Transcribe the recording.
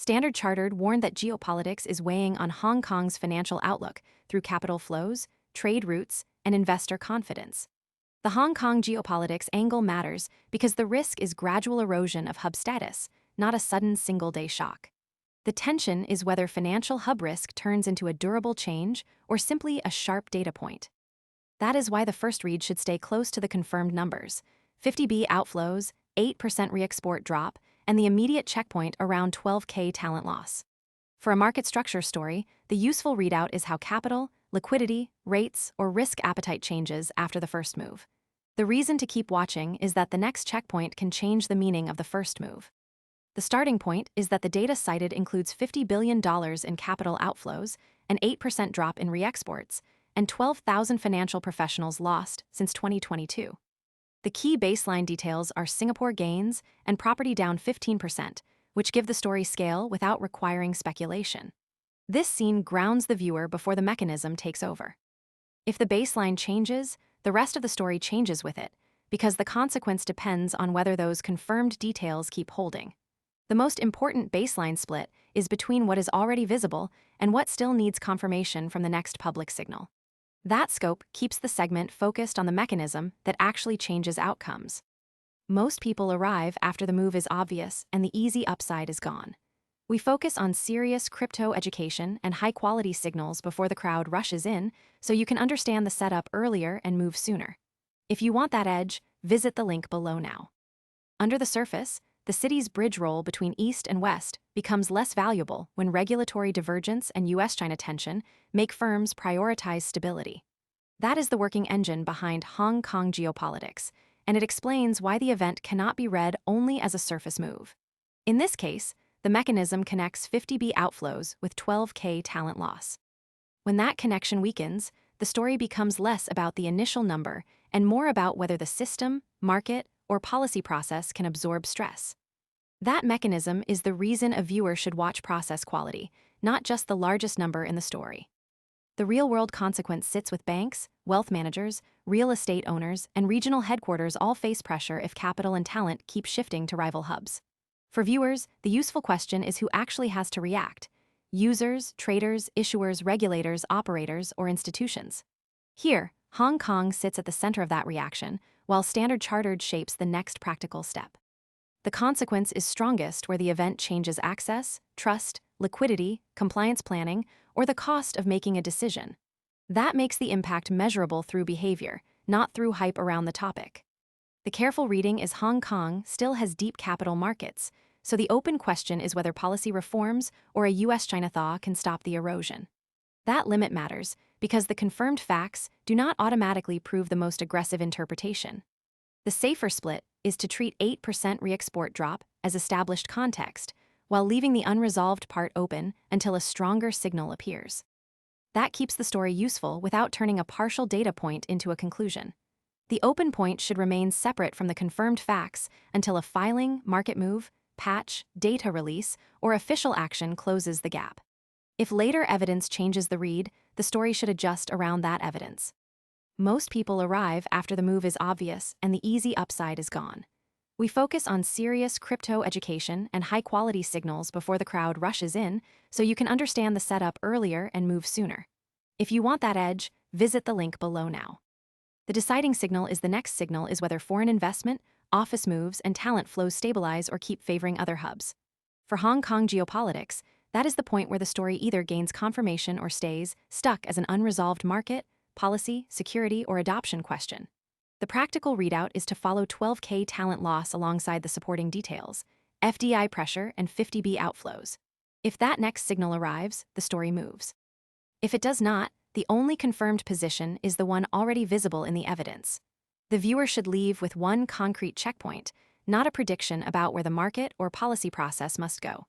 Standard Chartered warned that geopolitics is weighing on Hong Kong's financial outlook through capital flows, trade routes, and investor confidence. The Hong Kong geopolitics angle matters because the risk is gradual erosion of hub status, not a sudden single-day shock. The tension is whether financial hub risk turns into a durable change or simply a sharp data point. That is why the first read should stay close to the confirmed numbers: 50B outflows, 8% reexport drop, and the immediate checkpoint around 12K talent loss. For a market structure story, the useful readout is how capital, liquidity, rates, or risk appetite changes after the first move. The reason to keep watching is that the next checkpoint can change the meaning of the first move. The starting point is that the data cited includes $50 billion in capital outflows, an 8% drop in reexports, and 12,000 financial professionals lost since 2022. The key baseline details are Singapore gains and property down 15%, which give the story scale without requiring speculation. This scene grounds the viewer before the mechanism takes over. If the baseline changes, the rest of the story changes with it, because the consequence depends on whether those confirmed details keep holding. The most important baseline split is between what is already visible and what still needs confirmation from the next public signal. That scope keeps the segment focused on the mechanism that actually changes outcomes. Most people arrive after the move is obvious and the easy upside is gone. We focus on serious crypto education and high-quality signals before the crowd rushes in, so you can understand the setup earlier and move sooner. If you want that edge, visit the link below now. Under the surface, the city's bridge role between East and West becomes less valuable when regulatory divergence and U.S. China tension make firms prioritize stability. That is the working engine behind Hong Kong geopolitics, and it explains why the event cannot be read only as a surface move. In this case, the mechanism connects 50B outflows with 12K talent loss. When that connection weakens, the story becomes less about the initial number and more about whether the system, market, or policy process can absorb stress. That mechanism is the reason a viewer should watch process quality, not just the largest number in the story. The real-world consequence sits with banks, wealth managers, real estate owners, and regional headquarters all face pressure if capital and talent keep shifting to rival hubs. For viewers, the useful question is who actually has to react: users, traders, issuers, regulators, operators, or institutions. Here, Hong Kong sits at the center of that reaction, while Standard Chartered shapes the next practical step. The consequence is strongest where the event changes access, trust, liquidity, compliance planning, or the cost of making a decision. That makes the impact measurable through behavior, not through hype around the topic. The careful reading is Hong Kong still has deep capital markets, so the open question is whether policy reforms or a U.S. China thaw can stop the erosion. That limit matters because the confirmed facts do not automatically prove the most aggressive interpretation. The safer split is to treat 8% reexport drop as established context, while leaving the unresolved part open until a stronger signal appears. That keeps the story useful without turning a partial data point into a conclusion. The open point should remain separate from the confirmed facts until a filing, market move, patch, data release, or official action closes the gap. If later evidence changes the read, the story should adjust around that evidence. Most people arrive after the move is obvious and the easy upside is gone. We focus on serious crypto education and high-quality signals before the crowd rushes in, so you can understand the setup earlier and move sooner. If you want that edge, visit the link below now. The deciding signal is whether foreign investment, office moves, and talent flows stabilize or keep favoring other hubs. For Hong Kong geopolitics, that is the point where the story either gains confirmation or stays stuck as an unresolved market, policy, security, or adoption question. The practical readout is to follow 12K talent loss alongside the supporting details, FDI pressure, and 50B outflows. If that next signal arrives, the story moves. If it does not, the only confirmed position is the one already visible in the evidence. The viewer should leave with one concrete checkpoint, not a prediction about where the market or policy process must go.